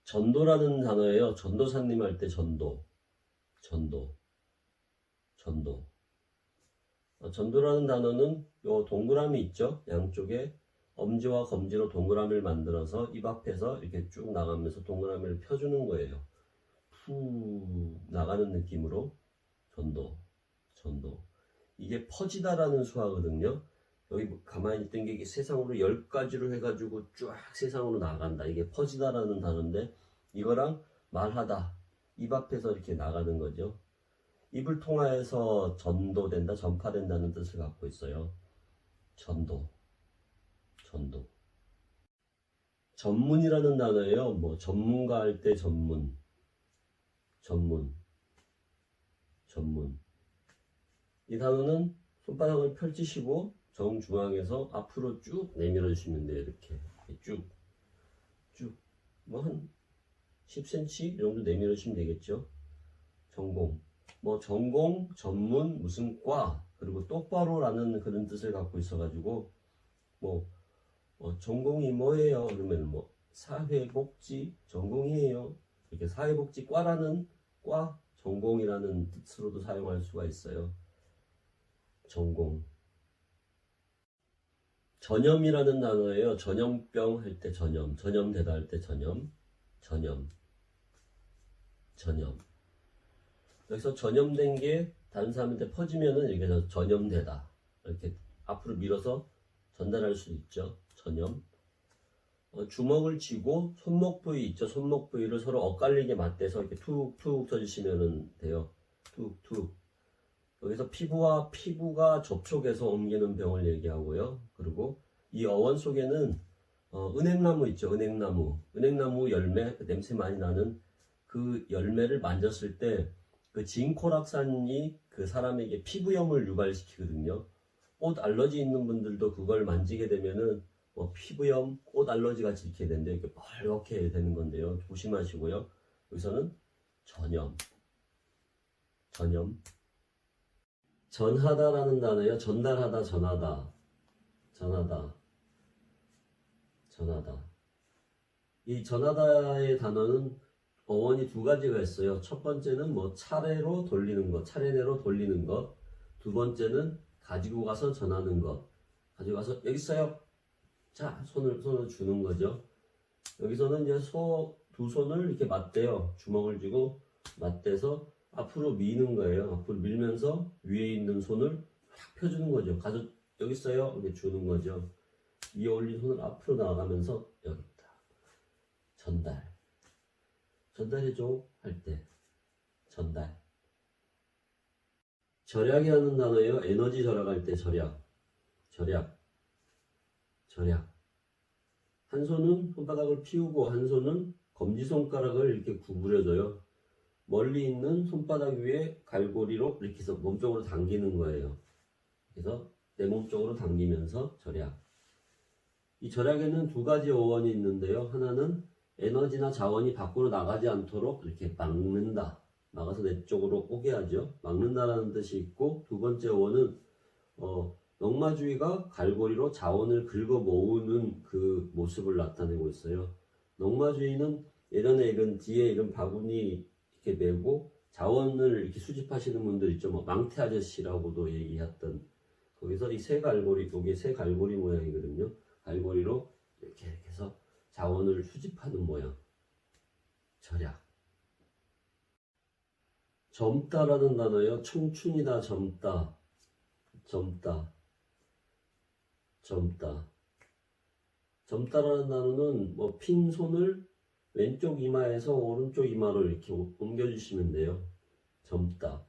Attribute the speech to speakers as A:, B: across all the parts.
A: 전도라는 단어예요. 전도사님 할 때 전도, 전도, 전도. 전도라는 단어는 요 동그라미 있죠? 양쪽에 엄지와 검지로 동그라미를 만들어서 입 앞에서 이렇게 쭉 나가면서 동그라미를 펴주는 거예요. 푸 나가는 느낌으로 전도, 전도. 이게 퍼지다라는 수화거든요. 여기 가만히 있던 게 세상으로 10가지로 해가지고 쫙 세상으로 나간다. 이게 퍼지다라는 단어인데 이거랑 말하다, 입 앞에서 이렇게 나가는 거죠. 입을 통하여서 전도된다, 전파된다는 뜻을 갖고 있어요. 전도, 전도. 전문이라는 단어예요. 뭐 전문가 할 때 전문, 전문, 전문. 이 단어는 손바닥을 펼치시고 정중앙에서 앞으로 쭉 내밀어 주시면 돼요. 이렇게 쭉, 쭉. 뭐 한 10cm 정도 내밀어 주시면 되겠죠. 전공. 뭐 전공, 전문, 무슨 과, 그리고 똑바로라는 그런 뜻을 갖고 있어가지고 뭐 전공이 뭐예요? 그러면 뭐 사회복지 전공이에요. 이렇게 사회복지과라는 과, 전공이라는 뜻으로도 사용할 수가 있어요. 전공. 전염이라는 단어예요. 전염병 할 때 전염, 전염되다 할 때 전염, 전염, 전염. 여기서 전염된 게 다른 사람한테 퍼지면은 이렇게 전염되다. 이렇게 앞으로 밀어서 전달할 수 있죠. 전염. 주먹을 쥐고 손목 부위 있죠. 손목 부위를 서로 엇갈리게 맞대서 이렇게 툭툭 쳐주시면 돼요. 툭툭. 여기서 피부와 피부가 접촉해서 옮기는 병을 얘기하고요. 그리고 이 어원 속에는 은행나무 있죠. 은행나무. 은행나무 열매, 그 냄새 많이 나는 그 열매를 만졌을 때 그 진코락산이 그 사람에게 피부염을 유발시키거든요. 꽃 알러지 있는 분들도 그걸 만지게 되면은 뭐 피부염, 꽃 알러지 같이 이렇게 되는데 이렇게 빨갛게 되는 건데요. 조심하시고요. 여기서는 전염, 전염. 전하다라는 단어예요. 전달하다, 전하다, 전하다, 전하다. 이 전하다의 단어는 어원이 두 가지가 있어요. 첫 번째는 뭐 차례로 돌리는 것, 차례대로 돌리는 것. 두 번째는 가지고 가서 전하는 것. 가지고 가서 여기 있어요. 자, 손을 주는 거죠. 여기서는 이제 두 손을 이렇게 맞대요. 주먹을 쥐고 맞대서 앞으로 미는 거예요. 앞으로 밀면서 위에 있는 손을 확 펴주는 거죠. 가서 여기 있어요. 이렇게 주는 거죠. 위에 올린 손을 앞으로 나가면서 여기 있다. 전달. 전달해줘 할 때 전달. 절약이라는 단어예요. 에너지 절약할 때 절약. 절약. 절약. 한 손은 손바닥을 피우고 한 손은 검지손가락을 이렇게 구부려줘요. 멀리 있는 손바닥 위에 갈고리로 이렇게 해서 몸쪽으로 당기는 거예요. 그래서 내 몸쪽으로 당기면서 절약. 이 절약에는 두 가지 어원이 있는데요. 하나는 에너지나 자원이 밖으로 나가지 않도록 이렇게 막는다. 막아서 내 쪽으로 오게 하죠. 막는다라는 뜻이 있고, 두 번째 어원은 넝마주의가 갈고리로 자원을 긁어 모으는 그 모습을 나타내고 있어요. 넝마주의는 예전에 이런 뒤에 이런 바구니 이렇게 메고 자원을 이렇게 수집하시는 분들 있죠. 뭐 망태 아저씨라고도 얘기했던, 거기서 이 새 갈고리, 이게 새 갈고리 모양이거든요. 갈고리로 이렇게 해서 자원을 수집하는 모양. 절약. 젊다라는 단어요. 청춘이다, 젊다, 젊다, 젊다. 젊다라는 단어는 뭐 핀손을 왼쪽 이마에서 오른쪽 이마로 이렇게 옮겨주시면 돼요. 젊다.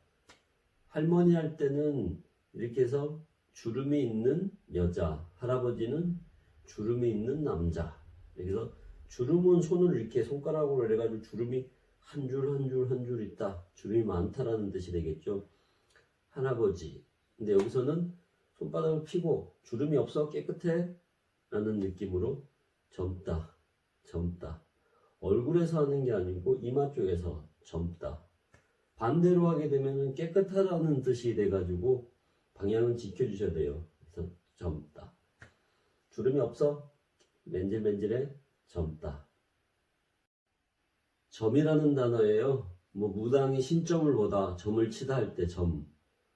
A: 할머니 할 때는 이렇게 해서 주름이 있는 여자, 할아버지는 주름이 있는 남자. 여기서 주름은 손을 이렇게 손가락으로 해가지고 주름이 한 줄 한 줄 한 줄 있다. 주름이 많다라는 뜻이 되겠죠. 할아버지. 근데 여기서는 손바닥을 펴고 주름이 없어 깨끗해 라는 느낌으로 젊다, 젊다. 얼굴에서 하는 게 아니고 이마 쪽에서 젊다. 반대로 하게 되면 깨끗하다는 뜻이 돼가지고 방향은 지켜주셔야 돼요. 그래서 젊다. 주름이 없어? 맨질맨질해? 젊다. 점이라는 단어예요. 뭐 무당이 신점을 보다, 점을 치다 할 때 점.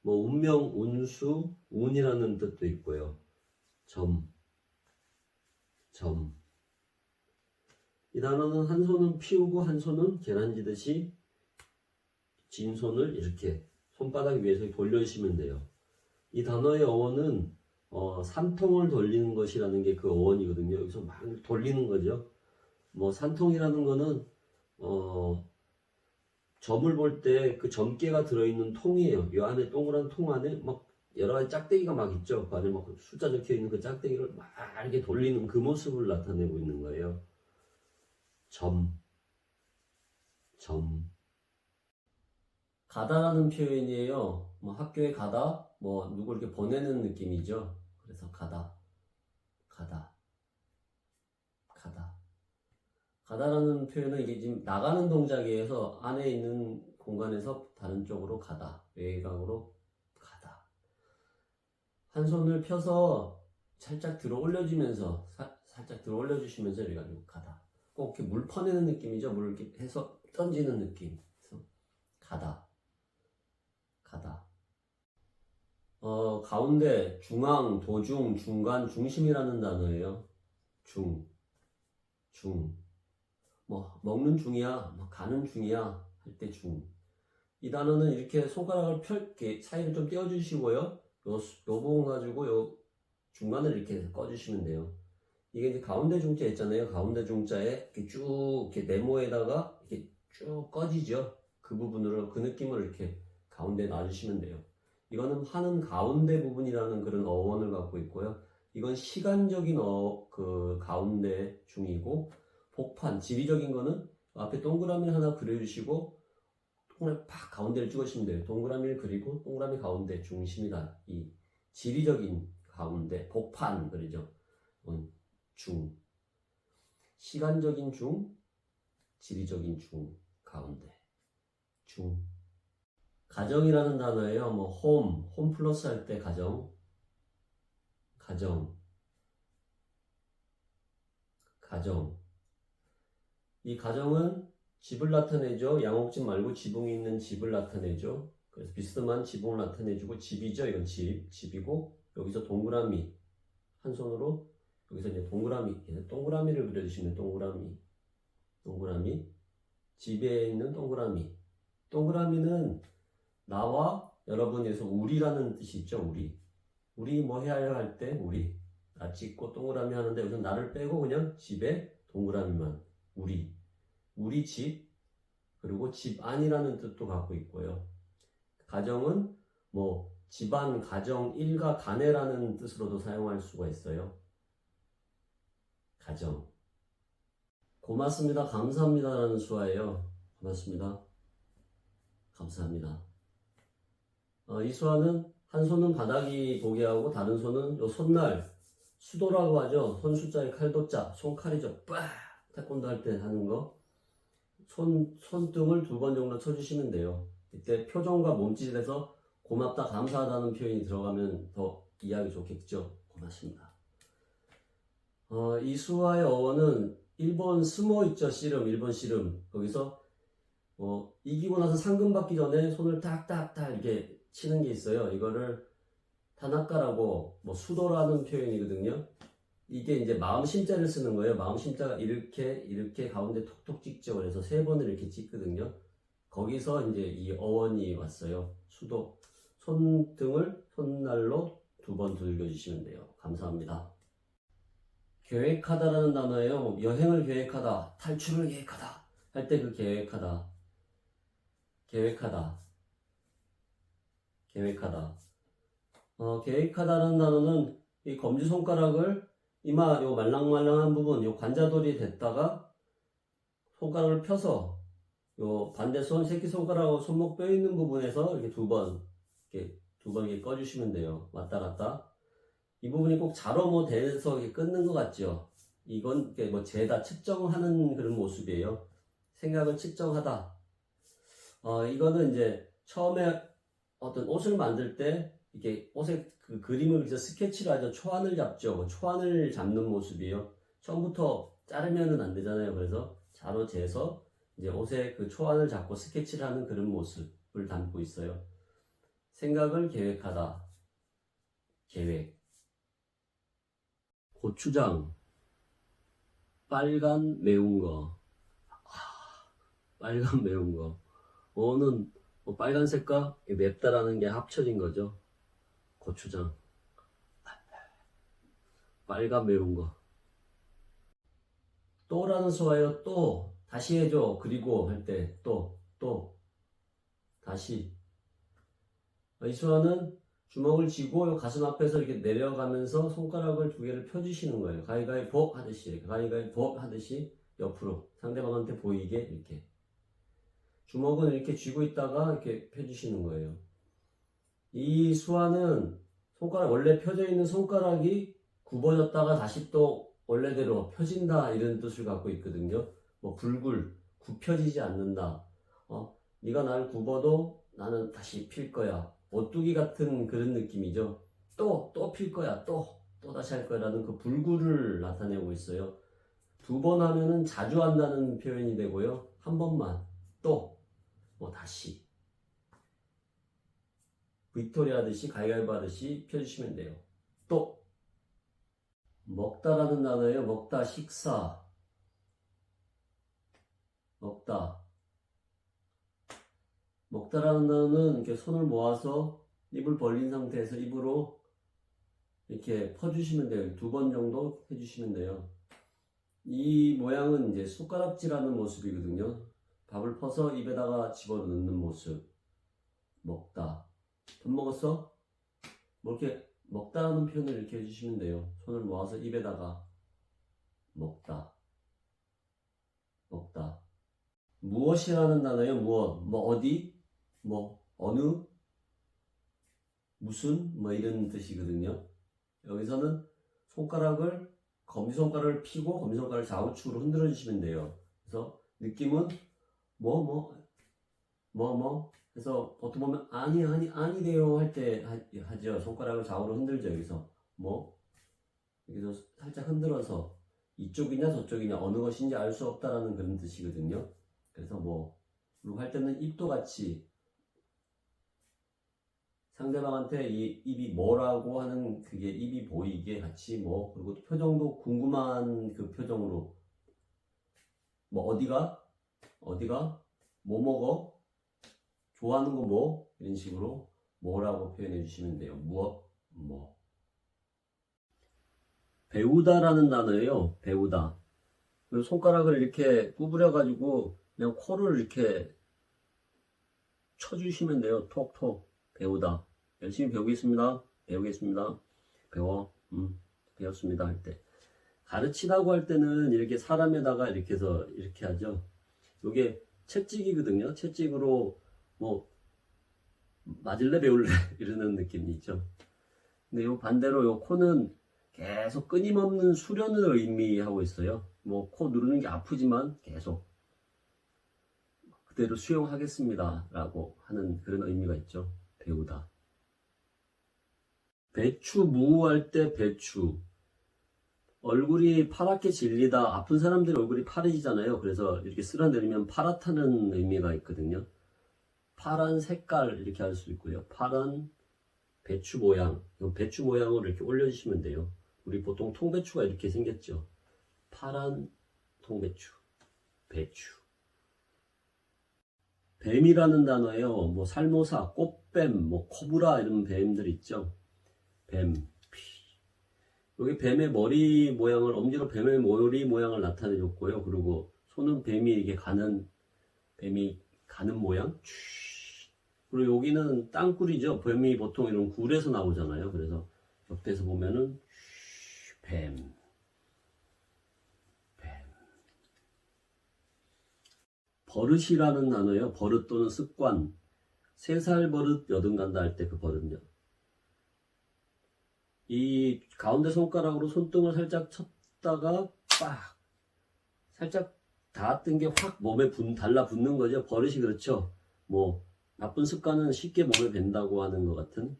A: 뭐 운명, 운수, 운이라는 뜻도 있고요. 점. 이 단어는 한 손은 피우고 한 손은 계란지듯이 진 손을 이렇게 손바닥 위에서 돌려주시면 돼요. 이 단어의 어원은 산통을 돌리는 것이라는 게 그 어원이거든요. 여기서 막 돌리는 거죠. 뭐 산통이라는 거는 점을 볼 때 그 점괘가 들어있는 통이에요. 이 안에 동그란 통 안에 막 여러 가지 짝대기가 막 있죠. 그 안에 막 숫자 적혀 있는 그 짝대기를 막 이렇게 돌리는 그 모습을 나타내고 있는 거예요. 점. 가다라는 표현이에요. 뭐 학교에 가다, 뭐 누구 이렇게 보내는 느낌이죠. 그래서 가다. 가다라는 표현은 이게 지금 나가는 동작이어서 안에 있는 공간에서 다른 쪽으로 가다. 외곽으로 가다. 한 손을 펴서 살짝 들어 올려주면서 살짝 들어 올려주시면서 이렇게 가지고 가다. 꼭 이렇게 물 퍼내는 느낌이죠. 물 이렇게 해서 던지는 느낌. 그래서 가다. 가운데, 중앙, 도중, 중간, 중심이라는 단어예요. 뭐 먹는 중이야, 뭐 가는 중이야 할 때 중. 이 단어는 이렇게 손가락을 이렇게 사이를 좀 떼어주시고요. 요 부분 가지고 요 중간을 이렇게 꺼주시면 돼요. 이게 이제 가운데 중자 있잖아요. 가운데 중자에 이렇게 쭉 이렇게 네모에다가 이렇게 쭉 꺼지죠. 그 부분으로 그 느낌을 이렇게 가운데 놔주시면 돼요. 이거는 하는 가운데 부분이라는 그런 어원을 갖고 있고요. 이건 시간적인 그 가운데 중이고, 복판, 지리적인 거는 앞에 동그라미 하나 그려주시고 동그라미 팍 가운데를 찍으시면 돼요. 동그라미를 그리고 동그라미 가운데 중심이다. 이 지리적인 가운데, 복판 그러죠. 중. 시간적인 중, 지리적인 중, 가운데. 중. 가정이라는 단어예요. 뭐 홈 플러스 할 때 가정. 이 가정은 집을 나타내죠. 양옥집 말고 지붕이 있는 집을 나타내죠. 그래서 비스듬한 지붕을 나타내주고 집이죠. 이건 집이고, 여기서 동그라미 한 손으로 여기서 이제 동그라미를 그려주시면 동그라미 집에 있는 동그라미는 나와 여러분에서 우리라는 뜻이 있죠. 우리 뭐 해야 할 때 나 찍고 동그라미 하는데 여기서 나를 빼고 그냥 집에 동그라미만 우리 집, 그리고 집 안이라는 뜻도 갖고 있고요. 가정은 뭐 집안, 가정, 일가, 가내라는 뜻으로도 사용할 수가 있어요. 가정. 고맙습니다. 감사합니다라는 수화예요. 고맙습니다. 감사합니다. 이 수화는 한 손은 바닥이 보게 하고 다른 손은 요 손날, 수도라고 하죠. 손 숫자에 칼도자, 손칼이죠. 빡! 태권도 할 때 하는 거. 손등을 2번 정도 쳐주시면 돼요. 이때 표정과 몸짓에서 고맙다, 감사하다는 표현이 들어가면 더 이해하기 좋겠죠. 고맙습니다. 이 수화의 어원은 일본 스모 있죠. 일본 씨름. 거기서 이기고 나서 상금 받기 전에 손을 딱딱딱 이렇게 치는 게 있어요. 이거를 타나카라고 수도라는 표현이거든요. 이게 이제 마음 심자를 쓰는 거예요. 마음 심자가 이렇게 가운데 톡톡 찍죠. 그래서 3번을 이렇게 찍거든요. 거기서 이제 이 어원이 왔어요. 수도. 손등을 손날로 2번 두들겨 주시면 돼요. 감사합니다. 계획하다라는 단어예요. 여행을 계획하다, 탈출을 계획하다 할 때 그 계획하다. 계획하다라는 단어는 이 검지손가락을 이마 요 말랑말랑한 부분, 요 관자돌이 됐다가 손가락을 펴서 요 반대손 새끼손가락하고 손목 뼈 있는 부분에서 이렇게 2번 이렇게 꺼주시면 돼요. 왔다 갔다. 이 부분이 꼭 자로 대서 이렇게 끊는 것 같죠? 이건 재다 측정하는 그런 모습이에요. 생각을 측정하다. 이거는 이제 처음에 어떤 옷을 만들 때 이렇게 옷에 그 그림을 그래서 스케치를 하죠. 초안을 잡죠. 초안을 잡는 모습이에요. 처음부터 자르면은 안 되잖아요. 그래서 자로 재서 이제 옷에 그 초안을 잡고 스케치를 하는 그런 모습을 담고 있어요. 생각을 계획하다. 계획. 고추장. 빨간 매운 거. 빨간 매운 거. 어는 뭐 빨간색과 맵다라는 게 합쳐진 거죠. 고추장. 빨간 매운 거. 또라는 수와요. 또 다시 해줘. 그리고 할 때 또 다시. 이 수와는 주먹을 쥐고 가슴 앞에서 이렇게 내려가면서 손가락을 두 개를 펴주시는 거예요. 가위가위보 하듯이, 가위가위보 하듯이 옆으로 상대방한테 보이게 이렇게. 주먹은 이렇게 쥐고 있다가 이렇게 펴주시는 거예요. 이 수와는 손가락, 원래 펴져 있는 손가락이 굽어졌다가 다시 또 원래대로 펴진다 이런 뜻을 갖고 있거든요. 뭐 불굴, 굽혀지지 않는다. 네가 날 굽어도 나는 다시 필 거야. 오뚜기 같은 그런 느낌이죠. 또 필 거야. 또 다시 할 거야라는 그 불굴을 나타내고 있어요. 두 번 하면은 자주 한다는 표현이 되고요. 한 번만 뭐 다시 빅토리아 하듯이 가위바위보 하듯이 펴주시면 돼요. 또 먹다라는 단어예요. 먹다, 식사. 먹다라는 단어는 이렇게 손을 모아서 입을 벌린 상태에서 입으로 이렇게 퍼주시면 돼요. 두 번 정도 해주시면 돼요. 이 모양은 이제 숟가락질하는 모습이거든요. 밥을 퍼서 입에다가 집어넣는 모습. 먹다. 밥 먹었어? 뭐 이렇게 먹다라는 표현을 이렇게 해주시면 돼요. 손을 모아서 입에다가 먹다. 무엇이라는 단어예요. 무엇. 뭐 어디, 뭐 어느, 무슨, 뭐 이런 뜻이거든요. 여기서는 손가락을, 검지손가락을 펴고 검지손가락을 좌우측으로 흔들어 주시면 돼요. 그래서 느낌은 그래서 보통 보면 아니래요 할 때 하죠. 손가락을 좌우로 흔들죠. 여기서 여기서 살짝 흔들어서 이쪽이냐 저쪽이냐 어느 것인지 알 수 없다라는 그런 뜻이거든요. 그래서 그리고 할 때는 입도 같이 상대방한테 이 입이 뭐라고 하는 그게 입이 보이게 같이 그리고 표정도 궁금한 그 표정으로 어디가 뭐 먹어 좋아하는 거 이런 식으로 뭐라고 표현해 주시면 돼요. 무엇 배우다라는 단어예요. 배우다. 손가락을 이렇게 구부려 가지고 그냥 코를 이렇게 쳐주시면 돼요. 톡톡. 배우다. 열심히 배우겠습니다. 배웠습니다 할 때. 가르치다고 할 때는 이렇게 사람에다가 이렇게 해서 이렇게 하죠. 요게 채찍이거든요. 채찍으로 맞을래 배울래 이러는 느낌이 있죠. 근데 요 반대로 요 코는 계속 끊임없는 수련을 의미하고 있어요. 코 누르는 게 아프지만 계속 그대로 수용하겠습니다 라고 하는 그런 의미가 있죠. 배우다. 배추 무할 때 배추. 얼굴이 파랗게 질리다. 아픈 사람들의 얼굴이 파래지잖아요. 그래서 이렇게 쓸어내리면 파랗다는 의미가 있거든요. 파란 색깔 이렇게 할 수 있고요. 파란 배추 모양. 배추 모양으로 이렇게 올려주시면 돼요. 우리 보통 통배추가 이렇게 생겼죠. 파란 통배추. 배추. 뱀이라는 단어예요. 살모사, 꽃뱀, 코브라 이런 뱀들 있죠. 뱀. 여기 뱀의 머리 모양을 엄지로 뱀의 머리 모양을 나타내줬고요. 그리고 손은 뱀이 가는 모양. 그리고 여기는 땅굴이죠. 뱀이 보통 이런 굴에서 나오잖아요. 그래서 옆에서 보면은 뱀. 버릇이라는 단어예요. 버릇 또는 습관. 3살 버릇 여든 간다 할 때 그 버릇요. 이 가운데 손가락으로 손등을 살짝 쳤다가 빡 살짝 닿았던 게 확 몸에 달라붙는 거죠. 버릇이 그렇죠. 나쁜 습관은 쉽게 몸에 밴다고 하는 것 같은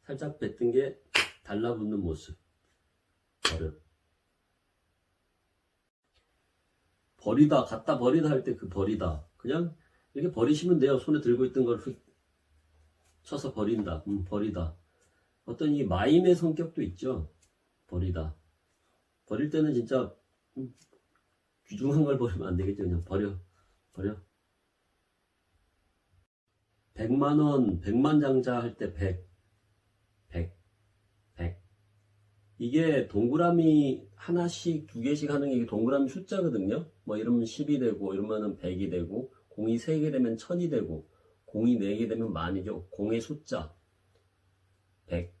A: 살짝 뱉은 게 달라붙는 모습. 버릇. 버리다, 갖다 버리다 할 때 그 버리다. 그냥 이렇게 버리시면 돼요. 손에 들고 있던 걸 휙 쳐서 버린다. 버리다. 어떤 이 마임의 성격도 있죠. 버리다. 버릴 때는 진짜 귀중한 걸 버리면 안 되겠죠. 그냥 버려. 버려. 100만원, 100만장자 할 때 100. 100. 이게 동그라미 하나씩, 두 개씩 하는 게 이게 동그라미 숫자거든요. 뭐 이러면 10이 되고, 이러면은 100이 되고, 공이 3개 되면 1000이 되고, 공이 4개 되면 만이죠. 공의 숫자. 100.